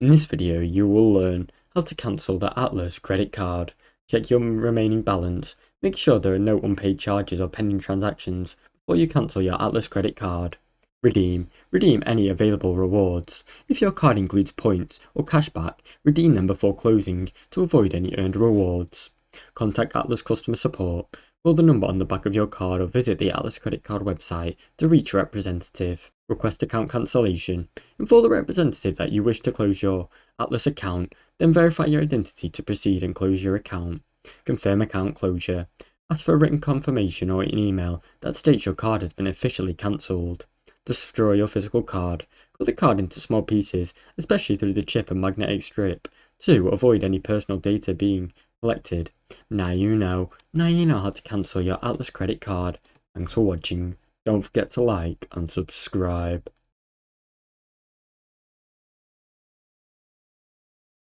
In this video, you will learn how to cancel the Atlas credit card, check your remaining balance, make sure there are no unpaid charges or pending transactions before you cancel your Atlas credit card. Redeem any available rewards. If your card includes points or cashback, redeem them before closing to avoid any earned rewards. Contact Atlas customer support. Call the number on the back of your card or visit the Atlas credit card website to reach a representative. Request account cancellation. Inform the representative that you wish to close your Atlas account, then verify your identity to proceed and close your account. Confirm account closure. Ask for a written confirmation or an email that states your card has been officially cancelled. Destroy your physical card. Cut the card into small pieces, especially through the chip and magnetic strip, to avoid any personal data being collected. Now you know how to cancel your Atlas credit card. Thanks for watching. Don't forget to like and subscribe.